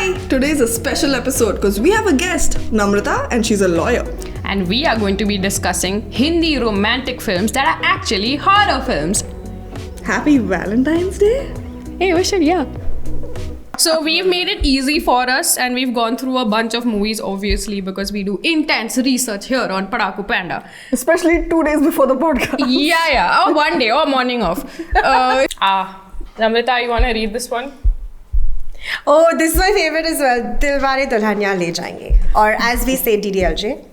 Hi! Today is a special episode because we have a guest, Namrata, and she's a lawyer. And we are going to be discussing Hindi romantic films that are actually horror films. Happy Valentine's Day? Hey, we should, yeah. So we've made it easy for us and we've gone through a bunch of movies obviously because we do intense research here on Padaku Panda. Especially 2 days before the podcast. Yeah. Or one day or morning of. Namrata, you want to read this one? Oh, this is my favorite as well. Dilwale Dulhania Le Jayenge. Or as we say, DDLJ.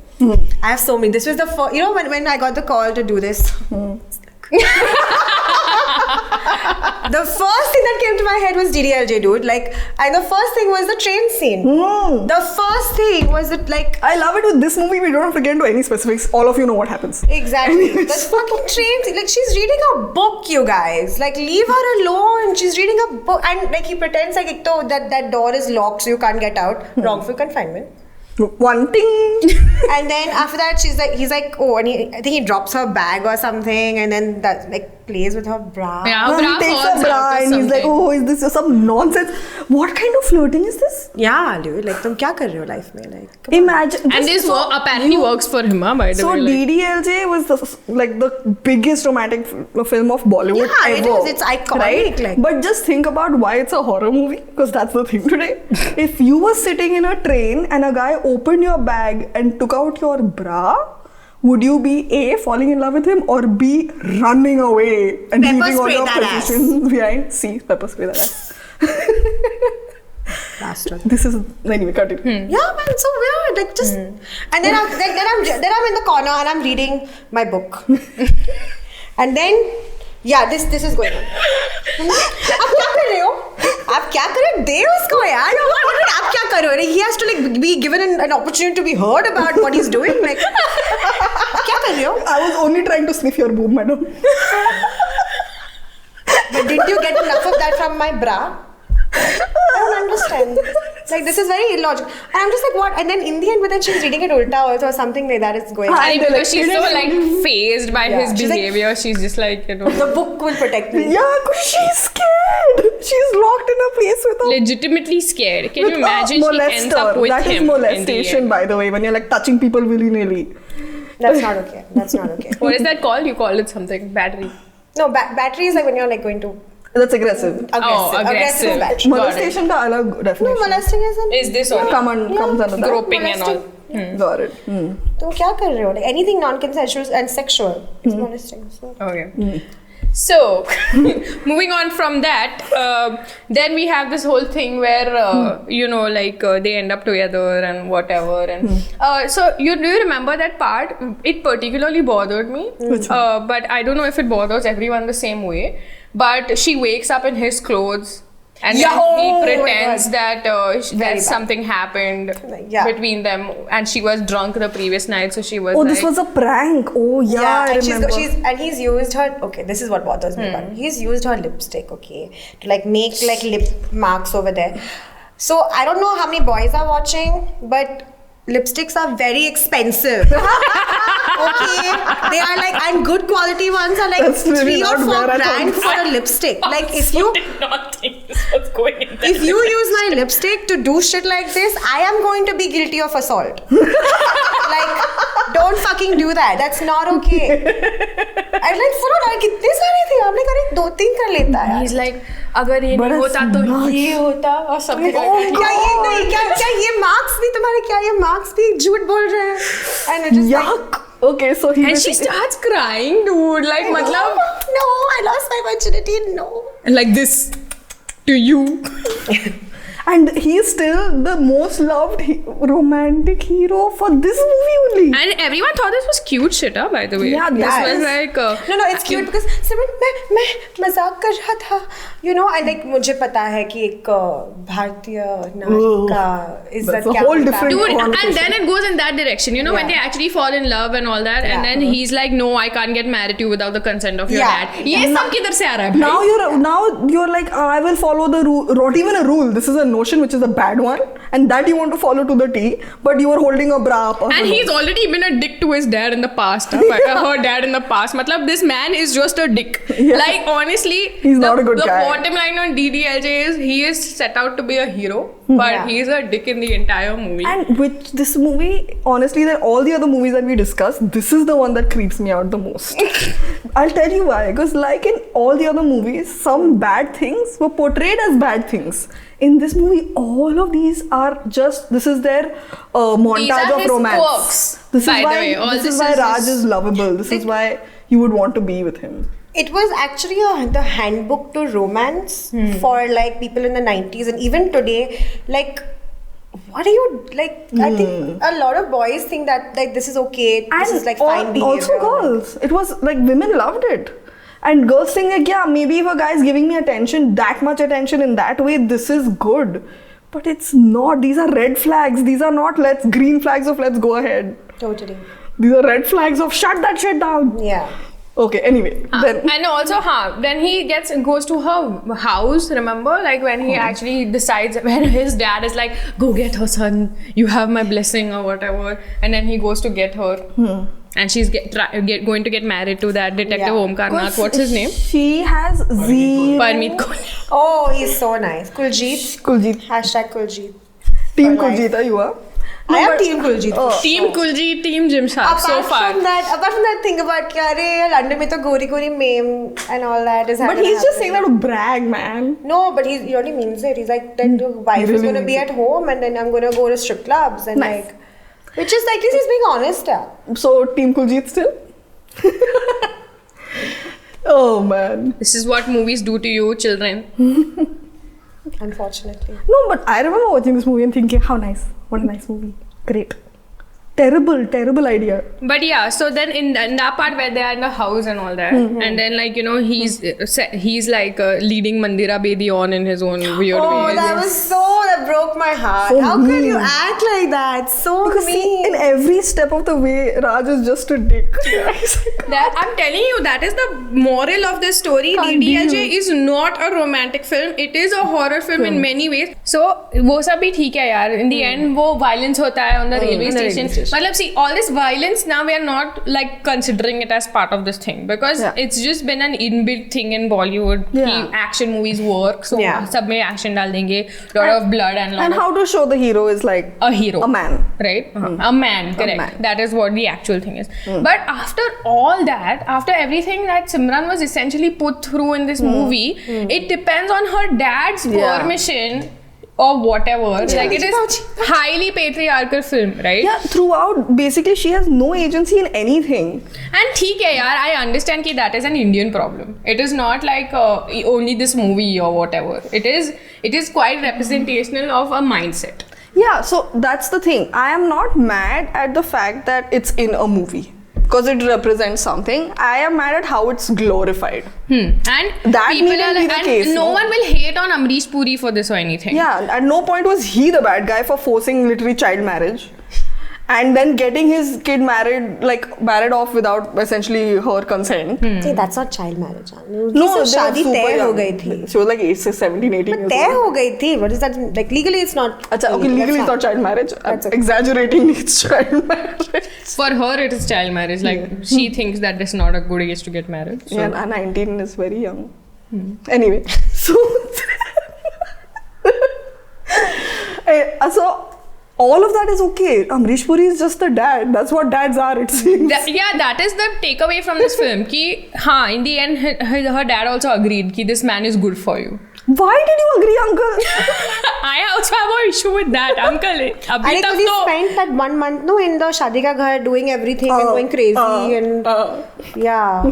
I have so many. This was the first, when I got the call to do this. The first thing that came to my head was DDLJ, dude. And the first thing was the train scene. The first thing was that, I love it with this movie. We don't have to get into any specifics. All of you know what happens. Exactly. The fucking train scene. She's reading a book, you guys. Leave her alone. She's reading a book. And, he pretends that door is locked so you can't get out. Wrongful confinement. One thing. And then after that, he's like, oh, and I think he drops her bag or something, and then that plays with her bra. Yeah, He takes her bra and he's like, oh, is this some nonsense? What kind of flirting is this? Yeah, dude. Tum kya kar rahe ho life mein? Imagine. And this apparently works for him, by the way. So DDLJ was the biggest romantic film of Bollywood ever. It is. It's iconic. Right? But just think about why it's a horror movie, because that's the thing today. If you were sitting in a train and a guy opened your bag and took out your bra, would you be A, falling in love with him, or B, running away and leaving all your positions behind? C, pepper spray that ass. Last one. This is anyway. Continue. Yeah, man, it's so weird. And then I'm in the corner and I'm reading my book, and then this is going on. आप क्या कर रहे हो? आप क्या कर रहे हो? दे उसको यार. आप क्या कर रहे हो? He has to be given an opportunity to be heard about what he's doing. क्या कर रहे हो? I was only trying to sniff your boob, madam. But didn't you get enough of that from my bra? I don't understand. This is very illogical. And I'm just like, what? And then in the end, but then she's reading it ulta also or something like that is going on. Because she's so phased by his behavior. She's just the book will protect me. Yeah, because she's scared. She's locked in a place with a... Legitimately scared. Can you imagine she ends up with him? That is molestation, by the way, when you're touching people willy-nilly. That's not okay. What is that called? You call it something. Battery. No, battery is when you're going to... That's aggressive. Aggressive battery. Molestation ka alag definition. No, molesting is this one? Comes under that. Groping and all. Got it. तुम क्या कर रहे हो? Anything non-consensual and sexual is molesting. So. Okay. So, moving on from that, then we have this whole thing where, they end up together and whatever. And so, do you remember that part? It particularly bothered me. But I don't know if it bothers everyone the same way. But she wakes up in his clothes. And then he pretends that something happened between them, and she was drunk the previous night, so she was. Oh, this was a prank. Oh, yeah. I remember. And he's used her. Okay, this is what bothers me about him. He's used her lipstick, to make lip marks over there. So I don't know how many boys are watching, but lipsticks are very expensive. Okay, they are and good quality ones are That's 3 really or 4 grand grand for a lipstick. If you did not think this was going in if you use my lipstick to do shit like this, I am going to be guilty of assault. Don't fucking do that. That's not okay. I'm कितने सारे थे आपने करे 2-3 कर लेता है. He's like, अगर ये नहीं होता तो ये होता और सब. क्या ये marks भी तुम्हारे क्या ये marks भी झूठ बोल रहे हैं? And it just yuck. Okay, so and she starts crying, dude. No, I lost my virginity. No. And like this to you. And he's still the most loved romantic hero for this movie only. And everyone thought this was cute shit, by the way. Yeah, this was no, it's cute because मैं मजाक कर रहा था, and मुझे पता है कि एक भारतीय नारी का इज्जत क्या होता है. Dude, and then it goes in that direction, when they actually fall in love and all that, and then he's like, no, I can't get married to you without the consent of your dad. ये सब किधर से आ रहा है? Now you're like, I will follow the rule. Not even a rule. This is a notion which is a bad one, and that you want to follow to the T, but you are holding a bra up. And he's already been a dick to his dad in the past. Her dad in the past. Matlab, this man is just a dick. Yeah. Honestly, he's not a good guy. The bottom line on DDLJ is he is set out to be a hero. but Yeah. he's a dick in the entire movie. And with this movie, honestly, that all the other movies that we discussed, this is the one that creeps me out the most. I'll tell you why. Because like in all the other movies, some bad things were portrayed as bad things. In this movie, all of these are just, this is their montage are of his romance. quirks, This by is the why, way. All this this is why is Raj his- is lovable. This is why you would want to be with him. It was actually the handbook to romance for like people in the 90s and even today. Like, what are you like? I think a lot of boys think that like this is okay. This is like fine behavior. Also girls. It was like women loved it. And girls think like, yeah, maybe if a guy is giving me attention, that much attention in that way, this is good. But it's not. These are red flags. These are not green flags of let's go ahead. Totally. These are red flags of shut that shit down. Yeah. Okay, anyway. Then And also, when he goes to her house, remember? Like when he actually decides, when his dad is like, go get her, son, you have my blessing or whatever. And then he goes to get her. And she's going to get married to that detective Yeah. Omkar Nath. What's his name? she has zero. Parmeet Kaur. Oh, he's so nice. Kuljeet. Kuljit. Hashtag Kuljeet. Team For life. Kuljita, you are. I am but- Team Kuljeet. for Team sure. Kuljeet, Team Gymshark so far. Apart from that thing about कि अरे London में तो गोरी meme and all that is But happening. he's just saying that to brag, man. No, but he really means it. He's like, then your wife is really going to be means at home and then I'm going to go to strip clubs and Nice. like, which is like, he's being honest. Yeah. So, Team Kuljit still? Oh, man. This is what movies do to you, children. Unfortunately. No, but I remember watching this movie and thinking, how nice. What a nice movie. Great. Terrible idea. But yeah, so then in that part where they are in the house and all that, and then like, you know, he's like leading Mandira Bedi on in his own weird Oh, ways. that broke my heart. So How could mean. you act like that? So Because see, mean. in every step of the way, Raj is just a dick. That I'm telling you, that is the moral of this story. Can't DDLJ deal. is not a romantic film. It is a horror film in many ways. So वो सब भी ठीक है यार. In the end, वो violence होता है on the railway station. मतलब see, all this violence now we are not like considering it as part of this thing because it's just been an inbuilt thing in Bollywood. Yeah. कि action movies work, so Yeah. सब में action डाल देंगे. Lot of blood and lot And of how to show the hero is like a hero, a man. right? A man, correct. man. That is what the actual thing is. But after all that, after everything that Simran was essentially put through in this movie, it depends on her dad's Yeah. permission or whatever. Like it is highly patriarchal film, right? Yeah, throughout, basically, she has no agency in anything. And ठीक है यार, I understand कि that is an Indian problem. It is not like only this movie or whatever. It is quite representational of a mindset. Yeah, so that's the thing. I am not mad at the fact that it's in a movie because it represents something. I am mad at how it's glorified. And That people needn't are be the and case, no no? one will hate on Amrish Puri for this or anything. Yeah, at no point was he the bad guy for forcing literally child marriage. And then getting his kid married off without essentially her consent. See, that's not child marriage. No, No, they were शादी super तय हो young. गई थी. She was like 17, 18 But years तय old. हो गई थी. What is that? Like legally, it's not. Achha, okay, legally it's not child marriage. I'm That's okay. exaggerating, it's child marriage. For her, it is child marriage. Like she thinks that it's not a good age to get married. So. Yeah, and 19 is very young. Anyway, so so all of that is okay. Amrish Puri is just the dad. That's what dads are, it seems. That is the takeaway from this film. Ki, in the end, her dad also agreed ki this man is good for you. Why did you agree, uncle? I also have an issue with that, uncle. अभी And तक because he तो spent that 1 month no in the Shadi Ka Ghar doing everything and going crazy and yeah.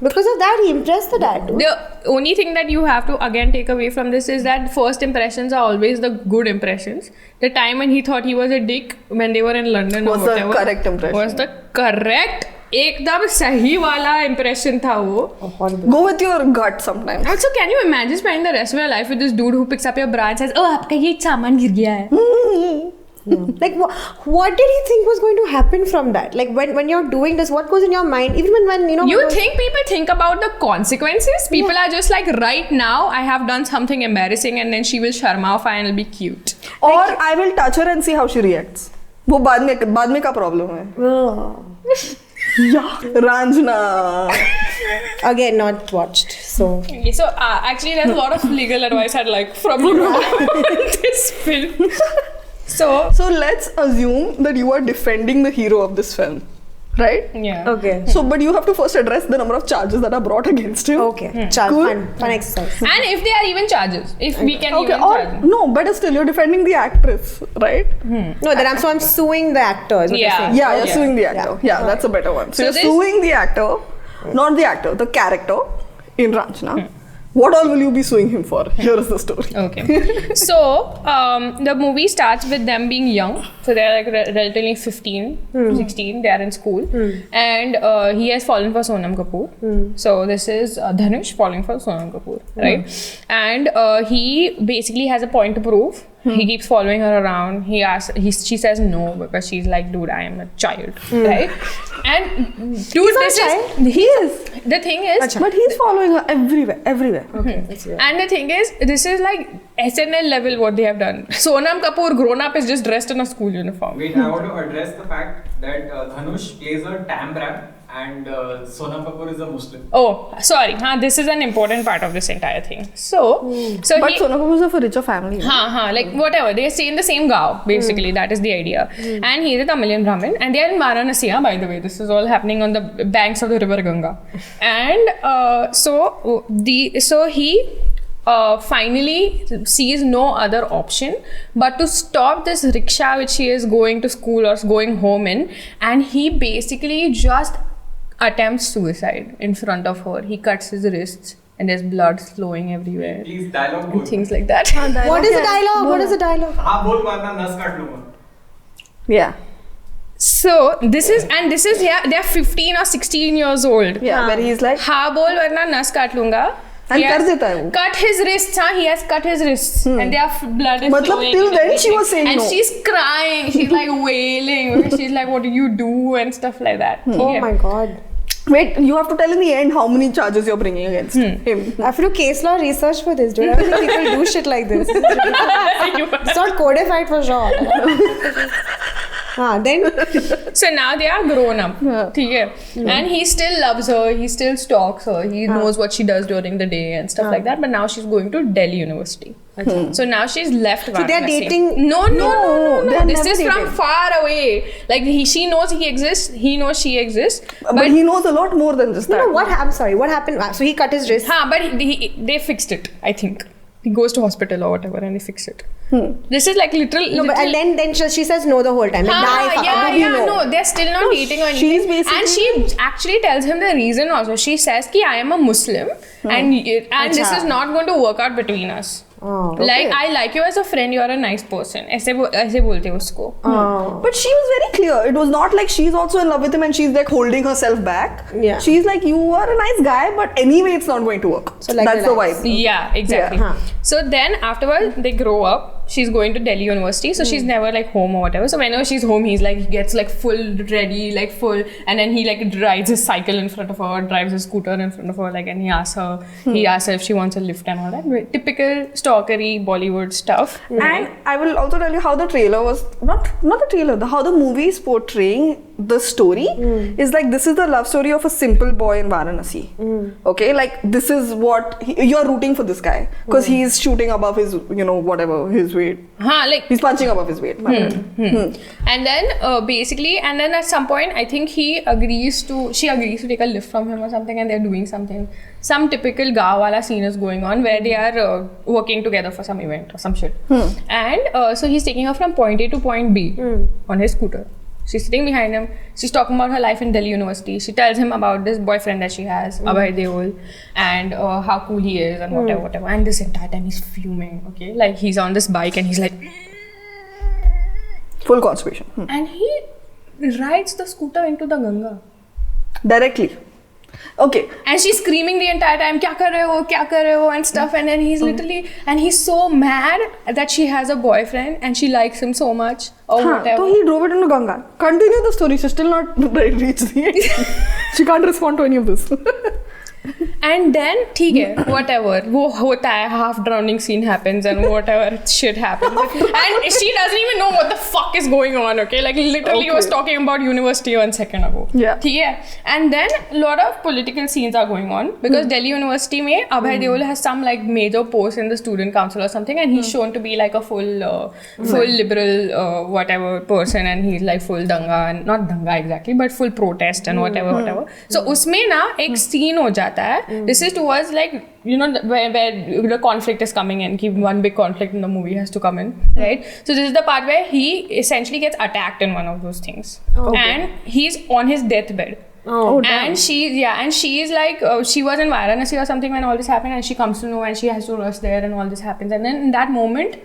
Because of that, he impressed the dad. Dude. the only thing that you have to again take away from this is that first impressions are always the good impressions. The time when he thought he was a dick when they were in London Was or the whatever correct impression. was the correct एकदम सही वाला impression था वो. Go with your gut sometimes. Also, can you imagine spending the rest of your life with this dude who picks up your bra and says, "Oh, आपका ये सामान गिर गया है." Like what did he think was going to happen from that? Like when you're doing this, what goes in your mind? Even when you know. You think people think about the consequences? People are just like, right now, I have done something embarrassing, and then she will sharmaify and it'll be cute. Or I will touch her and see how she reacts. वो बाद में का problem है. Yeah, Ranjana. Again, not watched. So Okay, so actually, there's a lot of legal advice I'd like from you on this film. So let's assume that you are defending the hero of this film, right? Yeah. okay. So, but you have to first address the number of charges that are brought against him. Okay. Chal, Cool. fun exercise. And if there are even charges, if we can Okay, even or charge. no, better still, you're defending the actress, right? No, then I'm suing the actor. is what you're Yeah. saying. Yeah, you're Yeah. suing the actor. Yeah, that's a better one. So, So you're this- suing the actor, not the actor, the character in Ranchana. What all will you be suing him for? Here is the story. Okay. So the movie starts with them being young. So they're like relatively 15, 16. They are in school. And he has fallen for Sonam Kapoor. So this is Dhanush falling for Sonam Kapoor, right? And he basically has a point to prove. He keeps following her around. She says no because she's like, dude, I am a child, right? And dude, He's not a child. He is. the thing is, Acha. But he's following her everywhere. Okay. That's weird. and the thing is, this is like SNL level what they have done. Sonam Kapoor grown up is just dressed in a school uniform. Wait, I want to address the fact that Dhanush plays a Tambram and Sonam Kapoor is a Muslim. Oh, sorry. This is an important part of this entire thing. So But he, Sonam Kapoor is of a richer family. like whatever. They stay in the same gaon, basically. That is the idea. And he is a Tamilian Brahmin. And they are in Varanasi, by the way. This is all happening on the banks of the river Ganga. And so he finally sees no other option but to stop this rickshaw which he is going to school or going home in, and he basically just attempts suicide in front of her. He cuts his wrists and there's blood flowing everywhere Please dialogue and बोल. things like that. What is the dialogue? What is the dialogue? हाँ बोल मारना नस काट लूँगा. Yeah. So this is yeah, they are 15 or 16 years old. Yeah, where he's like, हाँ बोल वरना नस काट लूंगा. And He has कर देता है वो. cut his wrists, he has cut his wrists and their blood is मतलब flowing. till and then she everything. was saying and no. she's crying, she's like wailing because she's like, what do you do and stuff like that. Oh Yeah. my god. wait, you have to tell in the end how many charges you're bringing against him. I have to do case law research for this, dude. I don't think people do shit like this. It's not codified for sure. Then So now they are grown up. Yeah. ठीक है? And he still loves her, he still stalks her, he knows what she does during the day and stuff like that. But now she's going to Delhi University. So now she's left. So they are Varanasi. dating- No. they are This never is from dating. far away. Like she knows he exists, he knows she exists. But he knows a lot more than just no, that. no, I'm sorry. What happened? So he cut his wrist. But they fixed it, I think. He goes to hospital or whatever and they fix it. This is like literal. No, but and then she says no the whole time. Like, nah, fuck it. yeah, no, they're still not dating or she's anything. And she actually tells him the reason also. She says कि I am a Muslim and this is not going to work out between us. Oh, Like I like you as a friend, you are a nice person. ऐसे बोलते हैं उसको. Oh. But she was very clear. It was not like she's also in love with him and she's like holding herself back. Yeah. She's like, you are a nice guy, but anyway, it's not going to work. So, like, that's the relax. vibe. Yeah, exactly. Yeah. So then afterwards they grow up. She's going to Delhi University, so she's never like home or whatever. So whenever she's home, he gets like full ready, like full, and then he like rides his cycle in front of her, drives his scooter in front of her, like, and he asks her if she wants a lift and all that. Typical stalkery Bollywood stuff. And I will also tell you how the trailer was not the trailer, how the movie is portraying the story is like, this is the love story of a simple boy in Varanasi. Okay, like this is what you're rooting for this guy because he's shooting above his, whatever his weight. Like He's punching above his weight. and then basically, and then at some point, I think she agrees to take a lift from him or something, and they're doing something. Some typical gaon wala scene is going on where they are working together for some event or some shit. And so he's taking her from point A to point B on his scooter. She's sitting behind him. She's talking about her life in Delhi University. She tells him about this boyfriend that she has, Abhay Deol, and how cool he is and whatever. And this entire time he's fuming, okay? Like he's on this bike and he's like... Full constipation. And he rides the scooter into the Ganga. Directly. Okay. And she's screaming the entire time, kya kar rahe ho, and stuff. And then he's literally, and he's so mad that she has a boyfriend and she likes him so much or whatever. So he drove it into Ganga. Continue the story. She's still not reached the end. She can't respond to any of this. And then ठीक है whatever वो होता है, half drowning scene happens and whatever shit happens and she doesn't even know what the fuck is going on, okay, like literally was talking about university 1 second ago. Yeah. ठीक है. And then a lot of political scenes are going on because Delhi University में Abhay Deol has some like major post in the student council or something and he's shown to be like a full liberal whatever person and he's like full danga and not danga exactly but full protest and whatever. So उसमें ना एक scene हो जाता है. This is towards like, you know, where the conflict is coming in. One big conflict in the movie has to come in, right? So this is the part where he essentially gets attacked in one of those things. And he's on his deathbed. And she is like, she was in Varanasi or something when all this happened and she comes to know and she has to rush there and all this happens. And then in that moment,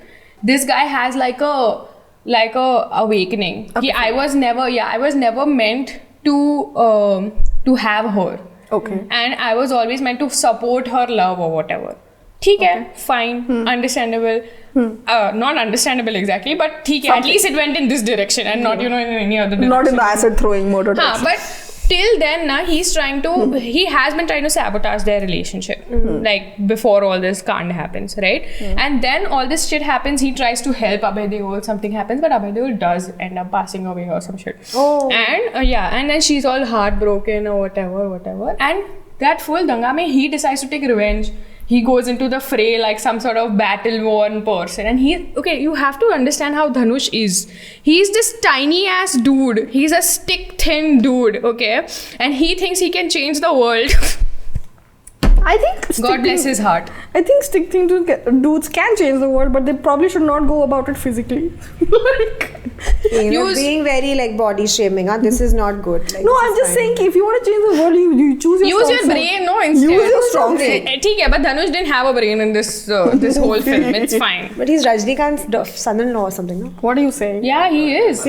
this guy has like a awakening. I was never meant to have her. Okay. And I was always meant to support her love or whatever. ठीक है, fine, understandable. Not understandable exactly, but ठीक है, at least it went in this direction and not, you know, in any other direction. Not in the acid throwing mode. But till then, he has been trying to sabotage their relationship, like before all this can't happens, right? And then all this shit happens, he tries to help Abhay Deol, something happens, but Abhay Deol does end up passing away or some shit. And and then she's all heartbroken or whatever. And that full danga mein, he decides to take revenge. He goes into the fray like some sort of battle-worn person. And you have to understand how Dhanush is. He's this tiny-ass dude. He's a stick-thin dude, okay? And he thinks he can change the world. I think God bless his heart. I think stick-thin dudes can change the world, but they probably should not go about it physically. You're being very like body shaming. This is not good. Like, no, I'm just saying if you want to change the world, you choose your Use your brain, no, instead. Use your strong side. ठीक है, but Dhanush didn't have a brain in this whole film. It's fine. But he's Rajnikant's son-in-law or something, no? What are you saying? Yeah, he is.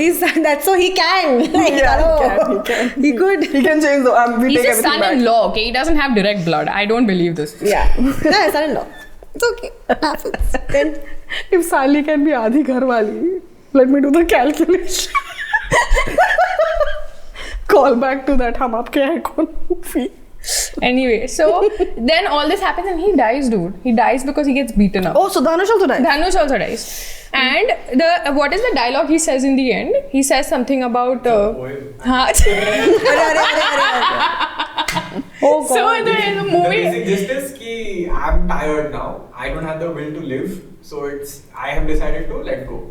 That's so he can. Like, He can. He could. He can change the. We He's take his everything back. son-in-law, okay? He doesn't have direct blood. I don't believe this. Yeah. No, son-in-law. It's okay. It happens. Then If Sally can be Aadhi Gharwali, let me do the calculation. Call back to that Hum Aapke Hai Kaun movie. Anyway, so then all this happens and he dies, dude. He dies because he gets beaten up. Oh, so Dhanush also died. Dhanush also dies. And what is the dialogue he says in the end? He says something about Oh God. so in the The movie basic gist is ki I'm tired now. I don't have the will to live. So I have decided to let go.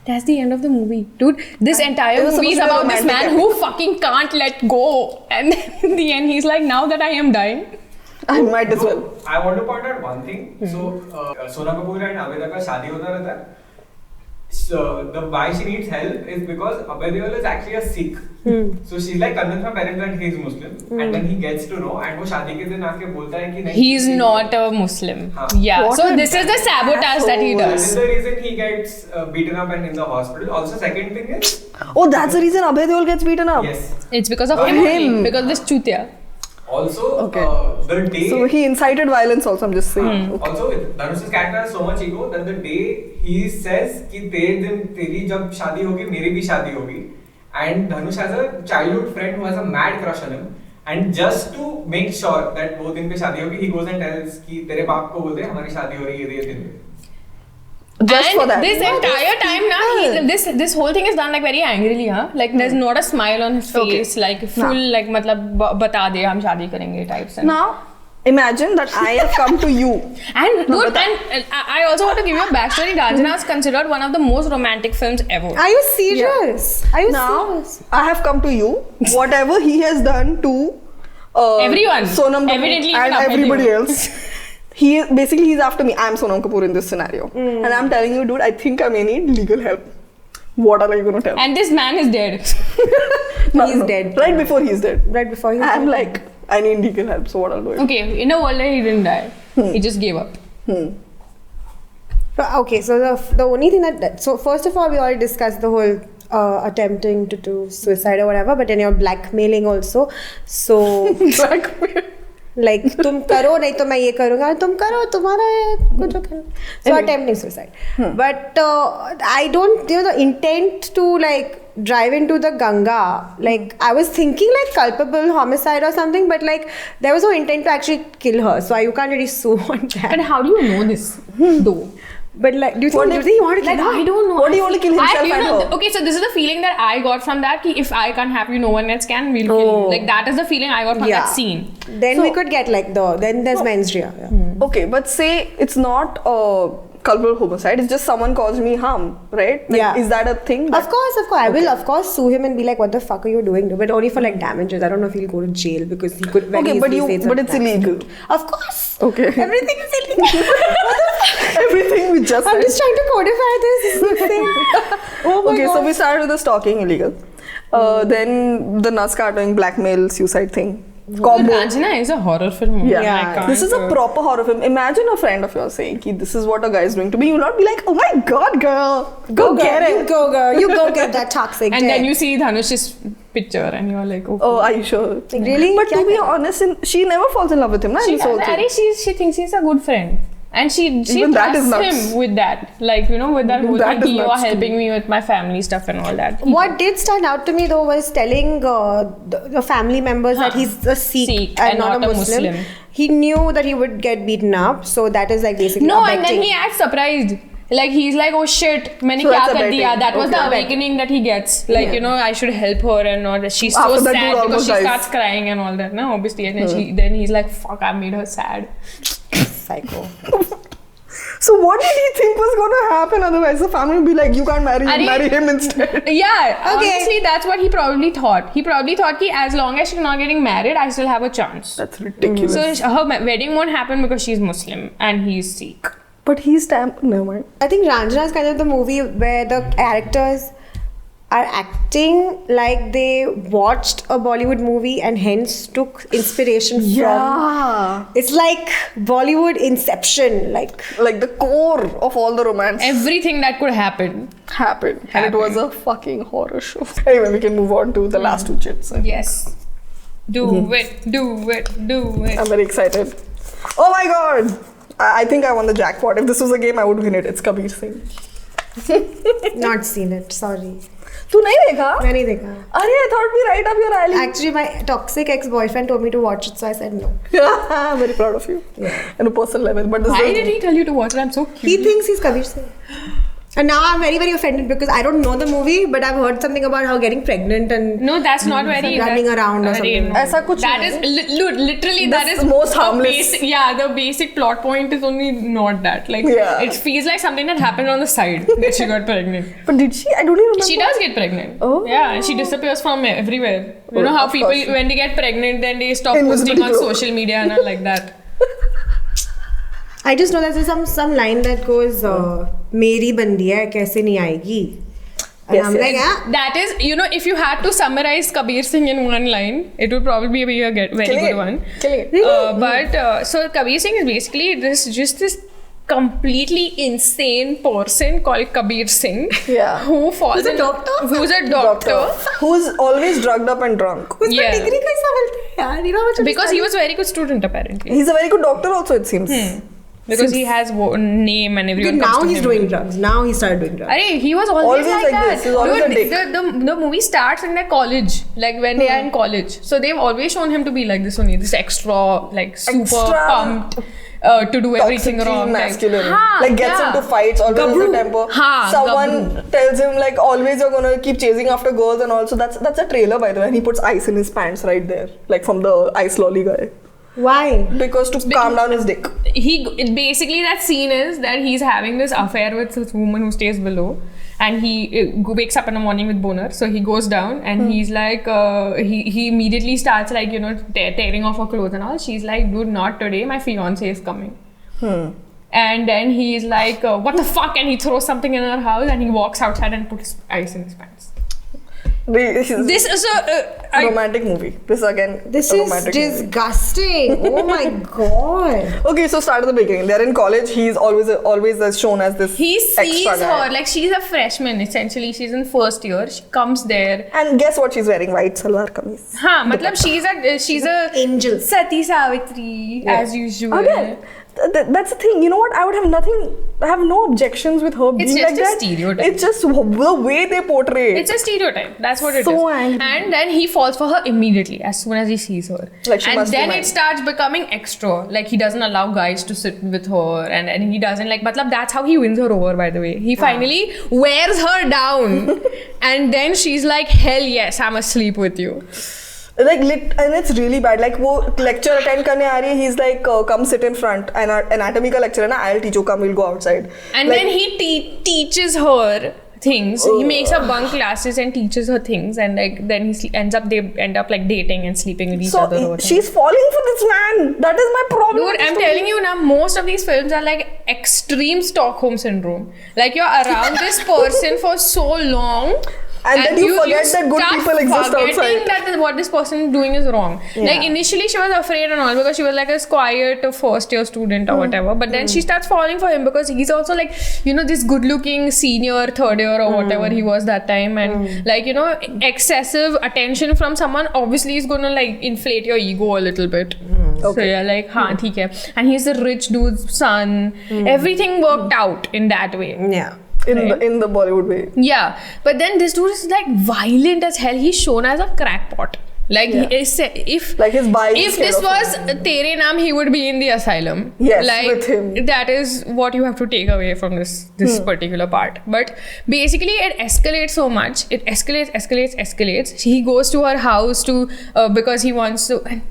that's the end of the movie, dude. This entire It was movie is supposed to be about this romantic man who fucking can't let go. And then in the end he's like, now that I am dying, I might as well. I want to point out one thing. So Sonam Kapoor and Abhay Deol का शादी होता रहता है. So the why she needs help is because Abhay Deol is actually a Sikh. So she's like convinced my parents that he is Muslim, and then he gets to know, and वो शादी के दिन आके बोलता है कि नहीं. he's not a Muslim. हाँ. Yeah. What So a this is the sabotage that he asshole. This does. is the reason he gets beaten up and in the hospital. Also, second thing is Oh, that's the reason Abhay Deol gets beaten up. yes. It's because of Not him. him. Only, because of this chutia. Also, Okay. the day. So he incited violence also, I'm just saying. Okay. Also, Dhanush's character has so much ego that the day he says कि तेरी जब शादी होगी मेरी भी शादी होगी, and Dhanush has a childhood friend who has a mad crush on him, and just to make sure that वो दिन पे शादी होगी, he goes and tells कि तेरे बाप को बोल दे हमारी शादी हो रही है ये दिन पे. Just and for that. this entire time this whole thing is done like very angrily, huh? Like there's not a smile on his face, like full like मतलब बता दे हम शादी करेंगे types. And Now, imagine that I have come to you. And dude, and I also want to give you a backstory. Ranjana is considered one of the most romantic films ever. are you serious? Are you Now, serious? I have come to you. Whatever he has done to Everyone. Sonam Kapoor Evidently and even Abhay everybody Deol. else. He's after me. I'm Sonam Kapoor in this scenario. And I'm telling you, dude, I think I may need legal help. What are you going to tell? And this man is dead. He's dead. Right before he's dead. Right before you. I'm like, I need legal help, so what I'll do? Okay, in a world where he didn't die, he just gave up. Okay, so the only thing so first of all, we already discussed the whole attempting to do suicide or whatever, but then you're blackmailing also. So like तुम करो नहीं तो मैं ये करूँगा, तुम करो तुम्हारा है कुछ करो. So attempting suicide. But I don't, the intent to like drive into the Ganga. Like, I was thinking like culpable homicide or something, but like there was no intent to actually kill her, so you can't really sue on that. But how do you know this though? But like, do you think he wanted to Like, kill her? I don't know. What do you want to kill himself you and know, her? okay, so this is the feeling that I got from that. Ki if I can't have you, no one else can. We'll kill you. Like that is the feeling I got from that scene. Then we could get like then there's mens rea. Yeah. Okay, but say it's not a culpable homicide. It's just someone caused me harm, right? Like, Yeah. Is that a thing? Of course. I will of course sue him and be like, what the fuck are you doing? But only for like damages. I don't know if he'll go to jail because he could very Okay, but easily say but it's illegal. Of course. Okay. Everything is illegal. Everything we just I'm said. just trying to codify this. This is insane. Oh my Okay, God. so we started with the stalking illegal. Then the nuts carting, blackmail, suicide thing. Combo. Ranjana is a horror film. Yeah. I can't, This is a proper horror film. Imagine a friend of yours saying, Ki, this is what a guy is doing to me. You'll not be like, oh my god, girl. Go get You it. go, girl. You go get that toxic. And then dick. you see Dhanush's picture and you're like, okay. Oh, are you sure? Like, really? But to Kya be kar- honest, she never falls in love with him. Na, in She, this whole thing. she thinks he's a good friend. And she Even that is trusts nuts. him with that. Like, you know, with that whole That thing, is you are nuts to helping me with my family stuff and all that. What did stand out to me though was telling the family members that he's a Sikh, and not a Muslim. He knew that he would get beaten up, so that is like basically No, abetting. and then he acts surprised. Like he's like, oh shit, maine So kya that's kar abetting. diya? That was the Okay. awakening that he gets. Like, you know, I should help her and all that. She's so After that, sad dude because almost she dies. starts crying and all that, no? Obviously. And then he's like, fuck, I made her sad. Psycho. So what did he think was going to happen? Otherwise, the family would be like, you can't marry him, Are marry him instead. Yeah, Okay. honestly, that's what he probably thought. He probably thought that as long as she's not getting married, I still have a chance. That's ridiculous. So her wedding won't happen because she's Muslim and he's Sikh. But he's never mind. I think Ranjana is kind of the movie where the characters are acting like they watched a Bollywood movie and hence took inspiration from. It's like Bollywood Inception, like the core of all the romance Everything that could happen. happened. And it was a fucking horror show. Anyway, we can move on to the last two chits. Yes. Do it. I'm very excited. Oh my god! I think I won the jackpot. If this was a game, I would win it. It's Kabir Singh. not seen it. Sorry, तू नहीं देखा? I नहीं देखा. अरे I thought we right up your alley. Actually, my toxic ex-boyfriend told me to watch it, so I said no. I'm very proud of you. On a personal level. But this Why is did he tell you to watch it? I'm so curious. He thinks he's Kabir Singh. And now I'm very, very offended because I don't know the movie, but I've heard something about how getting pregnant and No, that's not very. running around or something. ऐसा कुछ That नहीं is literally that That's is most the harmless. Basic, yeah, the basic plot point is only not that. Like Yeah. it feels like something that happened on the side that she got pregnant. But did she? I don't even remember. She does get pregnant. Oh. Yeah, and she disappears from everywhere. You Oh, know how of people course. when they get pregnant, then they stop Invisibility posting on cloak. social media and all like that. I just know that there's some line that goes, "मेरी बंदी है कैसे नहीं आएगी?" And Yes, I'm yes. like, yeah. That is, you know, if you had to summarize Kabir Singh in one line, it would probably be a very Killing good it. one. Killing it. But so Kabir Singh is basically this completely insane person called Kabir Singh. Yeah. Who falls Who's a in doctor? Who's a doctor. Who's always drugged up and drunk. उसका Yeah. degree कैसा मिलता है यार? You know how much of Because he study- was a very good student apparently. He's a very good doctor also, it seems. Because he has name and everyone Okay, comes now to he's him. doing drugs. Now he started doing drugs. Arey, he was always, Always like like that. this. He's always a dick. The movie starts in their college, like when they are in college. So they've always shown him to be like this only, this extra, like super Extra pumped to do everything Toxically wrong. masculine. Like, Like gets into fights, always has a temper. हाँ, Someone gabru. tells him like always you're gonna keep chasing after girls and also that's a trailer by the way. And he puts ice in his pants right there. Like from the ice lolly guy. Why? Because to calm down his dick. Basically that scene is that he's having this affair with this woman who stays below, and he wakes up in the morning with boner, so he goes down and he's like he immediately starts like, you know, tearing off her clothes and all. She's like, dude, not today, my fiance is coming. And then he's like, what the fuck, and he throws something in her house and he walks outside and puts ice in his pants. This This is a romantic movie. This again. This a is romantic movie. disgusting. Oh my god. Okay, so start at the beginning. They're in college. He's always as shown as this. he sees extra guy. her like she's a freshman essentially. She's in first year. She comes there. And guess what she's wearing? White salwar kameez. हाँ मतलब she's a Angel. Sati Savitri as usual. Again, That's the thing. You know what? I have no objections with her being It's just like a that. stereotype. It's just the way they portray it. It's a stereotype. That's what it is. So angry. And then he falls for her immediately as soon as he sees her. Like she and must be then mine. it starts becoming extra. Like he doesn't allow guys to sit with her, and he doesn't like. Matlab, that's how he wins her over. By the way, he finally wears her down, and then she's like, "Hell yes, I'm asleep with you." Like and it's really bad. Like वो lecture attend करने आ रही है, he's like come sit in front. Anatomy का lecture है ना, I'll teach you. Come, we'll go outside. And like, then he teaches her things. He makes her bunk classes and teaches her things, and like then they end up like dating and sleeping with each other. so she's falling for this man. That is my problem. Dude, I'm telling you now, most of these films are like extreme Stockholm syndrome. Like you're around this person for so long. And then you forget that good start people exist forgetting outside. that what this person is doing is wrong. Yeah. Like initially she was afraid and all because she was like a quiet first year student or whatever. But then she starts falling for him because he's also like, you know, this good looking senior, third year or whatever he was that time. And like, you know, excessive attention from someone obviously is going to like inflate your ego a little bit. So yeah, like, haan, theek hai. And he's the rich dude's son. Everything worked out in that way. Yeah. In the Bollywood way. Yeah, but then this dude is like violent as hell. He's shown as a crackpot. Like if Like his bike if this was Tere Naam, he would be in the asylum. Yes, like, with him. That is what you have to take away from this particular part. But basically, it escalates so much. It escalates. He goes to her house to because he wants to. And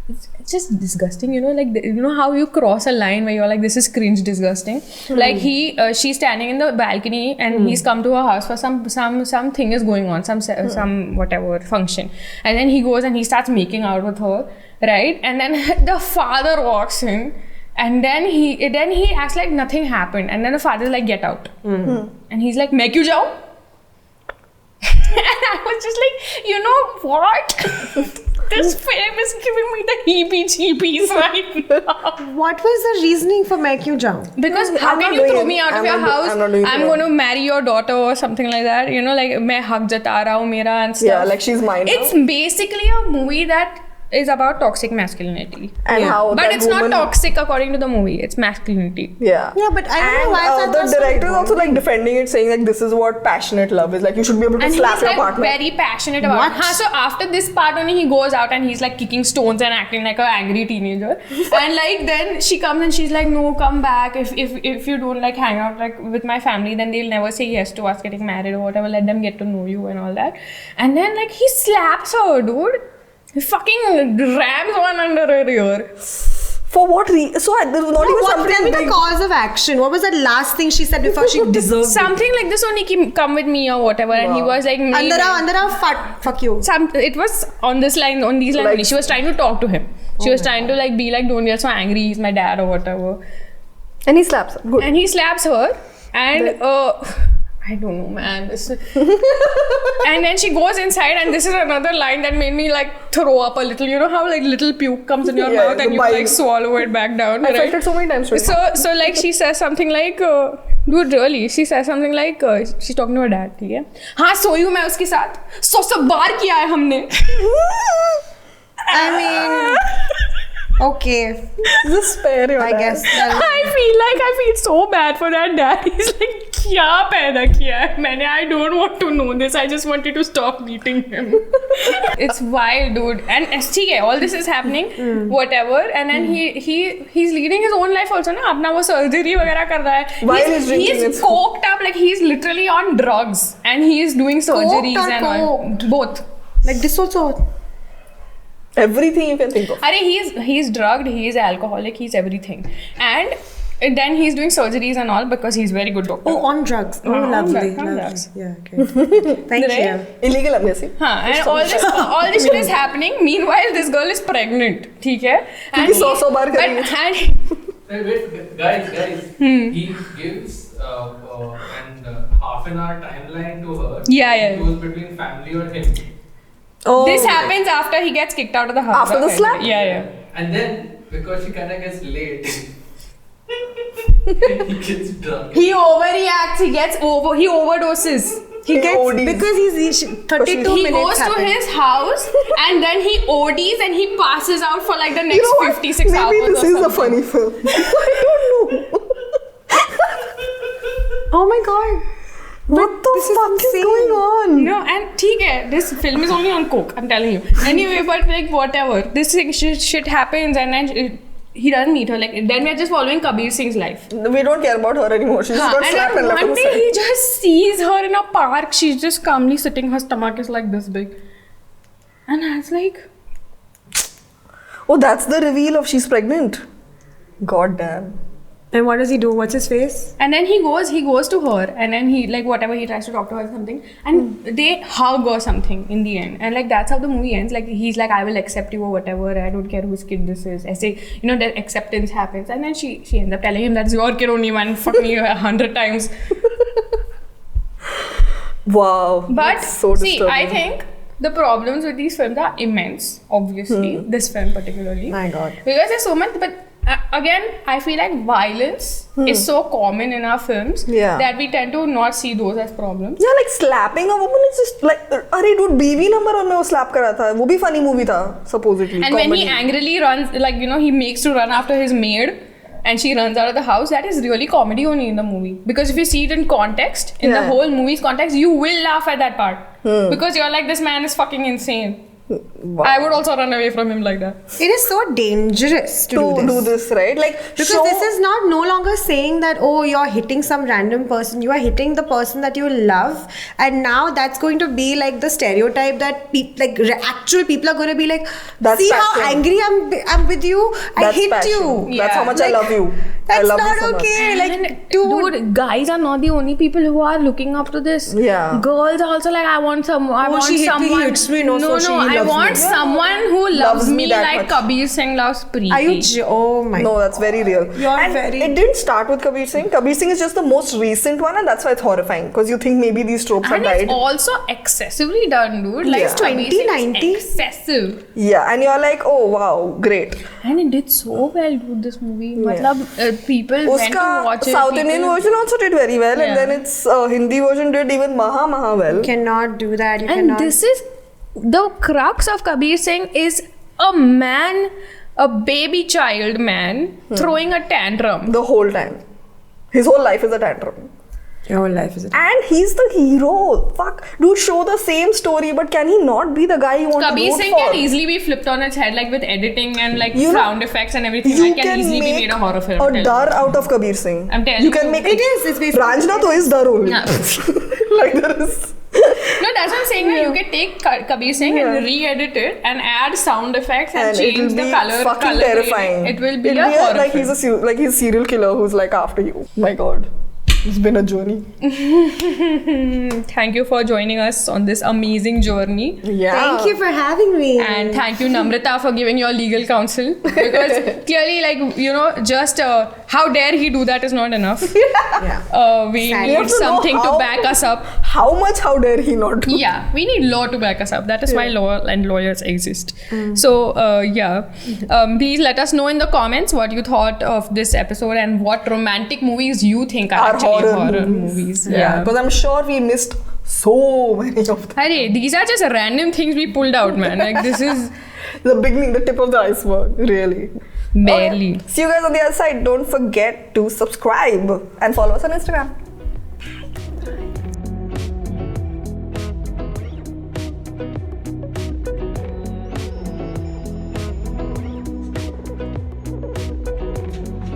it's just disgusting, you know, like you know how you cross a line where you're like, this is cringe, disgusting. Like she's standing in the balcony and he's come to her house for something is going on, some whatever function, and then he goes and he starts making out with her, right? And then the father walks in. And then he acts like nothing happened, and then the father's like, get out, and he's like, मैं क्यों जाऊँ? And I was just like, you know what? This film is giving me the heebie-jeebies right now. What was the reasoning for मैं क्यों जाऊँ? Because how I'm can not you doing throw it. me out of I'm your not house? I'm not doing I'm it. going to marry your daughter or something like that. You know, like मैं हक जता रहा हूँ मेरा and stuff. Yeah, like she's mine now. It's basically a movie that is about toxic masculinity. And how But that it's woman, not toxic according to the movie. It's masculinity. Yeah. Yeah, but I don't know And why that the was so director is also important. like defending it, saying like this is what passionate love is. Like you should be able to And slap he's your like partner. very passionate about What? it. So after this part only he goes out and he's like kicking stones and acting like an angry teenager. And like then she comes and she's like, no, come back. If you don't like hang out like with my family, then they'll never say yes to us getting married or whatever. Let them get to know you and all that. And then like he slaps her, dude. He fucking rams one under her ear. For what reason? So there was not even Tell something me the big. cause of action. What was that last thing she said before she deserved it? Something like this only, come with me or whatever. And he Wow. was like, Andara, fuck you. it was on these lines only. Like- She was trying to talk to him. She was trying to like be like, don't get so angry, he's my dad or whatever. And he slaps her. Good. And he slaps her and I don't know, man. And then she goes inside and this is another line that made me like throw up a little. You know how like little puke comes in your Yeah, mouth and the you bile. like swallow it back down, I right? felt it so many times today. So like she says something like dude really she says something like she's talking to her dad, ठीक है? हाँ सोई हूँ मैं उसके साथ 100 बार किया है हमने. I mean, okay. Just spare your I dad. guess. I feel so bad for that dad. He's like, क्या पैदा किया है मैंने? I don't want to know this. I just wanted to stop meeting him. It's wild, dude. And ठीक है, all this is happening, whatever. And then he's leading his own life also ना. अपना वो surgery वगैरह कर रहा है. While he's drinking he's his- coked up, like he's literally on drugs and he is doing surgeries Coked or and all. coked? Both. Like this also. Everything you can think of. He's drugged, he's alcoholic, he's everything. And then he's doing surgeries and all because he's very good doctor. Oh, on drugs. Oh, On lovely. drugs, on lovely. drugs. Yeah, okay. Thank Right? you. Illegal amnesty. And all this shit is happening. Meanwhile, this girl is pregnant. ठीक है? क्योंकि 100 बार करेंगे. Wait, guys. He gives half an hour timeline to her. Yeah. It goes between family or him. Oh. This happens after he gets kicked out of the house. After the slap? Yeah. And then, because she kind of gets late, he gets drunk. He overreacts. He overdoses. He gets ODs. because he's 32 He minutes. goes to happen. his house and then he ODs and he passes out for like the next You know what? 56 hours. Maybe this or is a something. funny film. I don't know. Oh my god. What the this is fuck is insane. going on? No, and theek hai, this film is only on coke, I'm telling you. Anyway, but like whatever, this thing, shit happens and then he doesn't meet her. Like then we're just following Kabir Singh's life. We don't care about her anymore. She's Huh, got and slapped and then left on one the day side. he just sees her in a park. She's just calmly sitting. Her stomach is like this big, and I was like, Oh, that's the reveal of she's pregnant. God damn. And what does he do? What's his face? and then he goes to her, and then he like whatever he tries to talk to her or something, and they hug or something in the end, and like that's how the movie ends. Like he's like, I will accept you or whatever. I don't care whose kid this is. I say, you know, that acceptance happens, and then she ends up telling him that's your kid only, man. Fuck me 100 times. Wow. But that's so see, disturbing. I think the problems with these films are immense. Obviously, this film particularly. My god. Because there's so much, but again, I feel like violence is so common in our films Yeah. that we tend to not see those as problems. Yeah, like slapping a woman is just like, अरे dude, BV number और मैं वो slap करा था. वो भी funny movie था, supposedly. And when he comedy. angrily runs, like, you know, he makes to run after his maid and she runs out of the house, that is really comedy only in the movie. Because if you see it in context, in the Yeah. whole movie's context, you will laugh at that part. Because you're like, this man is fucking insane. Wow. I would also run away from him like that. It is so dangerous to do this. right? Like Because this is not no longer saying that, oh, you're hitting some random person. You are hitting the person that you love, and now that's going to be like the stereotype that actual people are going to be like, That's see how passion. angry I'm with you. I That's hit passion. you. That's how much I Like, love you. I That's love you not so much. okay. Like, And dude. guys are not the only people who are looking up to this. Yeah. Girls are also like, I want someone. I Oh, want she hit me, someone. hits me, no, so she I loves want me. someone who loves me that like much. Kabir Singh loves Preeti. Are you? Oh my. No, that's very real. You're and very- it didn't start with Kabir Singh. Kabir Singh is just the most recent one, and that's why it's horrifying. Because you think maybe these tropes have And died. it's also excessively done, dude. Like Yeah. 2090? excessive. Yeah, and you're like, oh wow, great. And it did so well, dude. This movie. Yeah. Matlab, people went to Uska watch it. South Indian people- version also did very well, Yeah. and then its Hindi version did even maha well. You cannot do that. You And cannot. this is the crux of Kabir Singh is a man, a baby child man, throwing a tantrum. The whole time. His whole life is a tantrum. Your whole life is. And he's the hero. Fuck. Dude, show the same story, but can he not be the guy you want Kabir to root Singh for? can easily be flipped on its head, like with editing and like You know, sound effects and everything. You It can easily be make made a horror film. a I'm telling dar you. out of Kabir Singh. I'm telling you can you. make It is. It's basically. Ranjana to is dar only. Yeah. Like there is. No, that's what I'm saying. That you can take Kabir Singh and re-edit it and add sound effects and, And change it'll the be color. fucking color terrifying. grading. It will be It'll a horror like film. he's a serial killer who's like after you. My God, it's been a journey. Thank you for joining us on this amazing journey. Yeah. Thank you for having me. And thank you, Namrata, for giving your legal counsel. Because clearly, like, you know, just how dare he do that is not enough. Yeah. We Sad. You have need to know something to how- back us up. How dare he not do? Yeah, we need law to back us up. That is why law and lawyers exist. So, please let us know in the comments what you thought of this episode and what romantic movies you think are Our actually horror horror movies. movies. Yeah, because I'm sure we missed so many of them. Hey, these are just random things we pulled out, man. Like, this is The beginning, the tip of the iceberg, really. barely. Okay. See you guys on the other side. Don't forget to subscribe and follow us on Instagram.